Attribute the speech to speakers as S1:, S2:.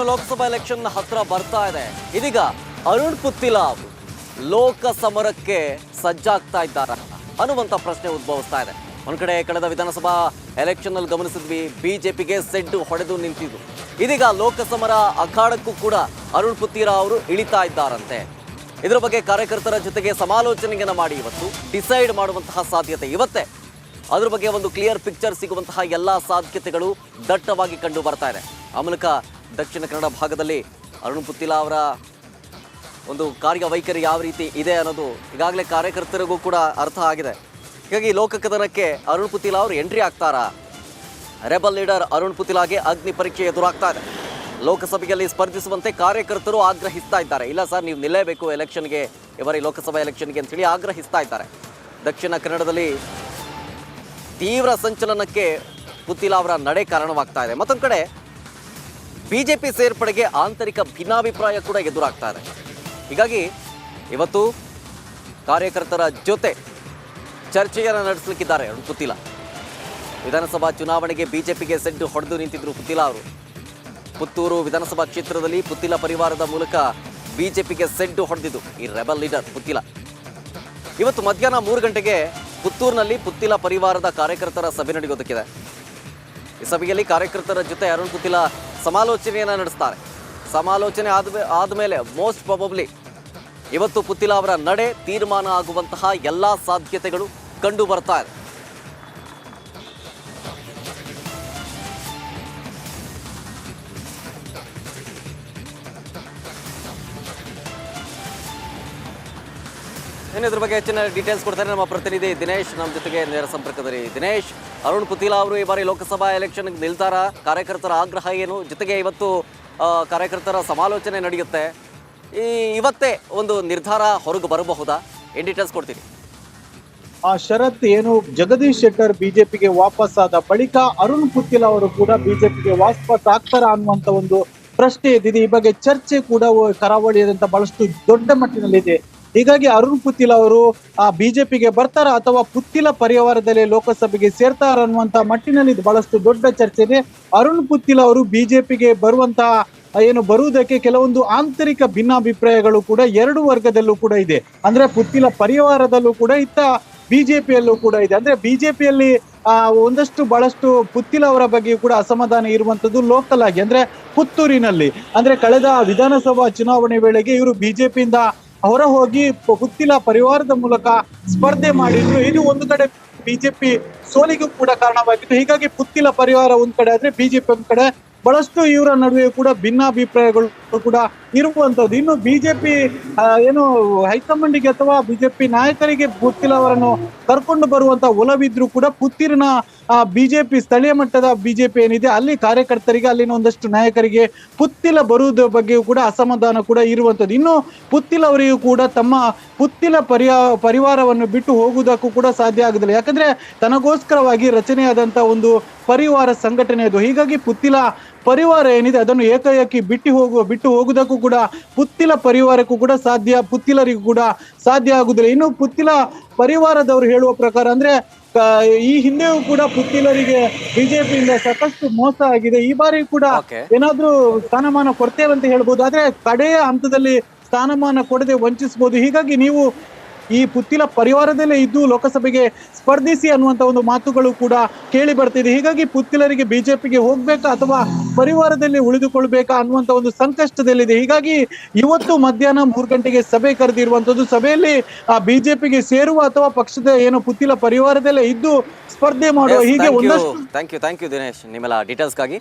S1: ಇನ್ನು ಲೋಕಸಭಾ ಎಲೆಕ್ಷನ್ ಹತ್ರ ಬರ್ತಾ ಇದೆ. ಇದೀಗ ಅರುಣ್ ಪುತ್ತಿಲ ಲೋಕ ಸಮರಕ್ಕೆ ಸಜ್ಜಾಗ್ತಾ ಇದ್ದಾರ ಅನ್ನುವಂತ ಪ್ರಶ್ನೆ ಉದ್ಭವಿಸ್ತಾ ಇದೆ. ಒಂದ್ ಕಡೆ ಕಳೆದ ವಿಧಾನಸಭಾ ಎಲೆಕ್ಷನ್ ಅಲ್ಲಿ ಗಮನಿಸಿದ್ವಿ, ಬಿಜೆಪಿಗೆ ಸೆಡ್ಡು ಹೊಡೆದು ನಿಂತಿದ್ದು. ಇದೀಗ ಲೋಕಸಮರ ಅಖಾಡಕ್ಕೂ ಕೂಡ ಅರುಣ್ ಪುತ್ತಿಲ ಅವರು ಇಳಿತಾ ಇದ್ದಾರಂತೆ. ಇದರ ಬಗ್ಗೆ ಕಾರ್ಯಕರ್ತರ ಜೊತೆಗೆ ಸಮಾಲೋಚನೆಯನ್ನ ಮಾಡಿ ಇವತ್ತು ಡಿಸೈಡ್ ಮಾಡುವಂತಹ ಸಾಧ್ಯತೆ ಇವತ್ತೇ. ಅದ್ರ ಬಗ್ಗೆ ಒಂದು ಕ್ಲಿಯರ್ ಪಿಕ್ಚರ್ ಸಿಗುವಂತಹ ಎಲ್ಲಾ ಸಾಧ್ಯತೆಗಳು ದಟ್ಟವಾಗಿ ಕಂಡು ಬರ್ತಾ ಇದೆ. ಆ ಮೂಲಕ ದಕ್ಷಿಣ ಕನ್ನಡ ಭಾಗದಲ್ಲಿ ಅರುಣ್ ಪುತ್ತಿಲ ಅವರ ಒಂದು ಕಾರ್ಯವೈಖರಿ ಯಾವ ರೀತಿ ಇದೆ ಅನ್ನೋದು ಈಗಾಗಲೇ ಕಾರ್ಯಕರ್ತರಿಗೂ ಕೂಡ ಅರ್ಥ ಆಗಿದೆ. ಹೀಗಾಗಿ ಲೋಕಕದನಕ್ಕೆ ಅರುಣ್ ಪುತ್ತಿಲ ಅವರು ಎಂಟ್ರಿ ಆಗ್ತಾರಾ? ರೆಬಲ್ ಲೀಡರ್ ಅರುಣ್ ಪುತ್ತಿಲಾಗೆ ಅಗ್ನಿ ಪರೀಕ್ಷೆ ಎದುರಾಗ್ತಾ ಇದೆ. ಲೋಕಸಭೆಯಲ್ಲಿ ಸ್ಪರ್ಧಿಸುವಂತೆ ಕಾರ್ಯಕರ್ತರು ಆಗ್ರಹಿಸ್ತಾ ಇದ್ದಾರೆ. ಇಲ್ಲ ಸರ್, ನೀವು ನಿಲ್ಲೇಬೇಕು ಎಲೆಕ್ಷನ್ಗೆ, ಇವರಿ ಲೋಕಸಭಾ ಎಲೆಕ್ಷನ್ಗೆ ಅಂತೇಳಿ ಆಗ್ರಹಿಸ್ತಾ ಇದ್ದಾರೆ. ದಕ್ಷಿಣ ಕನ್ನಡದಲ್ಲಿ ತೀವ್ರ ಸಂಚಲನಕ್ಕೆ ಪುತ್ತಿಲ ಅವರ ನಡೆ ಕಾರಣವಾಗ್ತಾ ಇದೆ. ಮತ್ತೊಂದು ಕಡೆ ಬಿಜೆಪಿ ಸೇರ್ಪಡೆಗೆ ಆಂತರಿಕ ಭಿನ್ನಾಭಿಪ್ರಾಯ ಕೂಡ ಎದುರಾಗ್ತಾ ಇದೆ. ಹೀಗಾಗಿ ಇವತ್ತು ಕಾರ್ಯಕರ್ತರ ಜೊತೆ ಚರ್ಚೆಯನ್ನು ನಡೆಸಲಿಕ್ಕಿದ್ದಾರೆ ಅರುಣ್ ಪುತ್ತಿಲ. ವಿಧಾನಸಭಾ ಚುನಾವಣೆಗೆ ಬಿಜೆಪಿಗೆ ಸೆಡ್ಡು ಹೊಡೆದು ನಿಂತಿದ್ರು ಪುತ್ತಿಲ ಅವರು. ಪುತ್ತೂರು ವಿಧಾನಸಭಾ ಕ್ಷೇತ್ರದಲ್ಲಿ ಪುತ್ತಿಲ ಪರಿವಾರದ ಮೂಲಕ ಬಿಜೆಪಿಗೆ ಸೆಡ್ಡು ಹೊಡೆದಿದ್ದು ಈ ರೆಬಲ್ ಲೀಡರ್ ಪುತ್ತಿಲ. ಇವತ್ತು ಮಧ್ಯಾಹ್ನ 3 ಗಂಟೆಗೆ ಪುತ್ತೂರಿನಲ್ಲಿ ಪುತ್ತಿಲ ಪರಿವಾರದ ಕಾರ್ಯಕರ್ತರ ಸಭೆ ನಡೆಯೋದಕ್ಕಿದೆ. ಈ ಸಭೆಯಲ್ಲಿ ಕಾರ್ಯಕರ್ತರ ಜೊತೆ ಅರುಣ್ ಪುತ್ತಿಲ ಸಮಾಲೋಚನೆಯನ್ನು ನಡೆಸ್ತಾರೆ. ಸಮಾಲೋಚನೆ ಆದಮೇಲೆ ಮೋಸ್ಟ್ ಪ್ರಾಬಬ್ಲಿ ಇವತ್ತು ಪುತ್ತಿಲ ಅವರ ನಡೆ ತೀರ್ಮಾನ ಆಗುವಂತಹ ಎಲ್ಲ ಸಾಧ್ಯತೆಗಳು ಕಂಡು ಬರ್ತಾ ಇದೆ. ಇದ್ರ ಬಗ್ಗೆ ಹೆಚ್ಚಿನ ಡೀಟೇಲ್ಸ್ ಕೊಡ್ತಾರೆ ನಮ್ಮ ಪ್ರತಿನಿಧಿ ದಿನೇಶ್ ನಮ್ಮ ಜೊತೆಗೆ ನೇರ ಸಂಪರ್ಕದಲ್ಲಿ. ದಿನೇಶ್, ಅರುಣ್ ಪುತ್ತಿಲ ಅವರು ಈ ಬಾರಿ ಲೋಕಸಭಾ ಎಲೆಕ್ಷನ್ಗೆ ನಿಲ್ತಾರ? ಕಾರ್ಯಕರ್ತರ ಆಗ್ರಹ ಏನು? ಜೊತೆಗೆ ಇವತ್ತು ಕಾರ್ಯಕರ್ತರ ಸಮಾಲೋಚನೆ ನಡೆಯುತ್ತೆ. ಇವತ್ತೇ ಒಂದು ನಿರ್ಧಾರ ಹೊರಗೆ ಬರಬಹುದಾ? ಏನ್ ಡೀಟೇಲ್ಸ್ ಕೊಡ್ತೀರಿ?
S2: ಶರತ್, ಏನು ಜಗದೀಶ್ ಶೆಟ್ಟರ್ ಬಿಜೆಪಿಗೆ ವಾಪಸ್ ಆದ ಬಳಿಕ ಅರುಣ್ ಪುತ್ತಿಲ ಅವರು ಕೂಡ ಬಿಜೆಪಿಗೆ ವಾಪಸ್ ಆಗ್ತಾರ ಅನ್ನುವಂತ ಒಂದು ಪ್ರಶ್ನೆ ಎದ್ದಿದೆ. ಈ ಬಗ್ಗೆ ಚರ್ಚೆ ಕೂಡ ಕರಾವಳಿಯಾದಂತ ಬಹಳಷ್ಟು ದೊಡ್ಡ ಮಟ್ಟಿನಲ್ಲಿದೆ. ಹೀಗಾಗಿ ಅರುಣ್ ಪುತ್ತಿಲ ಅವರು ಬಿಜೆಪಿಗೆ ಬರ್ತಾರ ಅಥವಾ ಪುತ್ತಿಲ ಪರಿವಾರದಲ್ಲಿ ಲೋಕಸಭೆಗೆ ಸೇರ್ತಾರ ಅನ್ನುವಂತ ಮಟ್ಟಿನಲ್ಲಿ ಬಹಳಷ್ಟು ದೊಡ್ಡ ಚರ್ಚೆ ಇದೆ. ಅರುಣ್ ಪುತ್ತಿಲ ಅವರು ಬಿಜೆಪಿಗೆ ಬರುವುದಕ್ಕೆ ಕೆಲವೊಂದು ಆಂತರಿಕ ಭಿನ್ನಾಭಿಪ್ರಾಯಗಳು ಕೂಡ ಎರಡು ವರ್ಗದಲ್ಲೂ ಕೂಡ ಇದೆ. ಅಂದ್ರೆ ಪುತ್ತಿಲ ಪರಿವಾರದಲ್ಲೂ ಕೂಡ ಇತ್ತ ಬಿಜೆಪಿಯಲ್ಲೂ ಕೂಡ ಇದೆ. ಅಂದ್ರೆ ಬಿಜೆಪಿಯಲ್ಲಿ ಬಹಳಷ್ಟು ಪುತ್ತಿಲ ಅವರ ಬಗ್ಗೆ ಕೂಡ ಅಸಮಾಧಾನ ಇರುವಂತದ್ದು ಲೋಕಲ್ ಆಗಿ, ಅಂದ್ರೆ ಪುತ್ತೂರಿನಲ್ಲಿ. ಅಂದ್ರೆ ಕಳೆದ ವಿಧಾನಸಭಾ ಚುನಾವಣೆ ವೇಳೆಗೆ ಇವರು ಬಿಜೆಪಿಯಿಂದ ಹೊರ ಹೋಗಿ ಪುತ್ತಿಲ ಪರಿವಾರದ ಮೂಲಕ ಸ್ಪರ್ಧೆ ಮಾಡಿದ್ರು. ಇದು ಒಂದು ಕಡೆ ಬಿಜೆಪಿ ಸೋಲಿಗೂ ಕೂಡ ಕಾರಣವಾಗಿತ್ತು. ಹೀಗಾಗಿ ಪುತ್ತಿಲ ಪರಿವಾರ ಒಂದ್ ಕಡೆ ಆದ್ರೆ ಬಿಜೆಪಿ ಒಂದ್ ಕಡೆ, ಬಹಳಷ್ಟು ಇವರ ನಡುವೆ ಕೂಡ ಭಿನ್ನಾಭಿಪ್ರಾಯಗಳು ಕೂಡ ಇರುವಂತದ್ದು. ಇನ್ನು ಬಿಜೆಪಿ ಹೈಕಮಾಂಡ್ಗೆ ಅಥವಾ ಬಿಜೆಪಿ ನಾಯಕರಿಗೆ ಪುತ್ತಿಲ ಅವರನ್ನು ಕರ್ಕೊಂಡು ಬರುವಂತ ಒಲವಿದ್ರು ಕೂಡ ಪುತ್ತೂರಿನ ಬಿಜೆಪಿ ಸ್ಥಳೀಯ ಮಟ್ಟದ ಬಿಜೆಪಿ ಏನಿದೆ ಅಲ್ಲಿ ಕಾರ್ಯಕರ್ತರಿಗೆ, ಅಲ್ಲಿನ ಒಂದಷ್ಟು ನಾಯಕರಿಗೆ ಪುತ್ತಿಲ ಬರುವುದರ ಬಗ್ಗೆಯೂ ಕೂಡ ಅಸಮಾಧಾನ ಕೂಡ ಇರುವಂತದ್ದು. ಇನ್ನು ಪುತ್ತಿಲ ಅವರಿಗೂ ಕೂಡ ತಮ್ಮ ಪುತ್ತಿಲ ಪರಿವಾರವನ್ನು ಬಿಟ್ಟು ಹೋಗುವುದಕ್ಕೂ ಕೂಡ ಸಾಧ್ಯ ಆಗುದಿಲ್ಲ. ಯಾಕಂದ್ರೆ ತನಗೋಸ್ಕರವಾಗಿ ರಚನೆಯಾದಂತ ಒಂದು ಪರಿವಾರ ಸಂಘಟನೆ ಅದು. ಹೀಗಾಗಿ ಪುತ್ತಿಲ ಪರಿವಾರ ಏನಿದೆ ಅದನ್ನು ಏಕಾಏಕಿ ಬಿಟ್ಟು ಹೋಗುವುದಕ್ಕೂ ಕೂಡ ಪುತ್ತಿಲ ಪರಿವಾರಕ್ಕೂ ಕೂಡ ಪುತ್ತಿಲರಿಗೂ ಕೂಡ ಸಾಧ್ಯ ಆಗುದಿಲ್ಲ. ಇನ್ನು ಪುತ್ತಿಲ ಪರಿವಾರದವರು ಹೇಳುವ ಪ್ರಕಾರ ಅಂದ್ರೆ ಈ ಹಿಂದೆಯೂ ಕೂಡ ಪುತ್ತಿಲರಿಗೆ ಬಿಜೆಪಿಯಿಂದ ಸಾಕಷ್ಟು ಮೋಸ ಆಗಿದೆ. ಈ ಬಾರಿ ಕೂಡ ಏನಾದ್ರೂ ಸ್ಥಾನಮಾನ ಕೊಡ್ತೇವೆ ಅಂತ ಹೇಳ್ಬೋದು, ಆದ್ರೆ ಕಡೆಯ ಹಂತದಲ್ಲಿ ಸ್ಥಾನಮಾನ ಕೊಡದೆ ವಂಚಿಸಬಹುದು. ಹೀಗಾಗಿ ನೀವು ಈ ಪುತ್ತಿಲ ಪರಿವಾರದಲ್ಲೇ ಇದ್ದು ಲೋಕಸಭೆಗೆ ಸ್ಪರ್ಧಿಸಿ ಅನ್ನುವಂತ ಒಂದು ಮಾತುಗಳು ಕೂಡ ಕೇಳಿ ಬರ್ತಿದೆ. ಹೀಗಾಗಿ ಪುತ್ತಿಲರಿಗೆ ಬಿಜೆಪಿಗೆ ಹೋಗ್ಬೇಕಾ ಅಥವಾ ಪರಿವಾರದಲ್ಲಿ ಉಳಿದುಕೊಳ್ಬೇಕಾ ಅನ್ನುವಂತ ಒಂದು ಸಂಕಷ್ಟದಲ್ಲಿದೆ. ಹೀಗಾಗಿ ಇವತ್ತು ಮಧ್ಯಾಹ್ನ 3 ಗಂಟೆಗೆ ಸಭೆ ಕರೆದಿರುವಂತದ್ದು. ಸಭೆಯಲ್ಲಿ ಬಿಜೆಪಿಗೆ ಸೇರುವ ಅಥವಾ ಪಕ್ಷದ ಪುತ್ತಿಲ ಪರಿವಾರದಲ್ಲೇ ಇದ್ದು ಸ್ಪರ್ಧೆ ಮಾಡುವ ಹೀಗೆ ಒಂದಷ್ಟು.
S1: ಥ್ಯಾಂಕ್ ಯು ದಿನೇಶ್ ನಿಮ್ಮೆಲ್ಲ ಡೀಟೇಲ್ಸ್ಗಾಗಿ.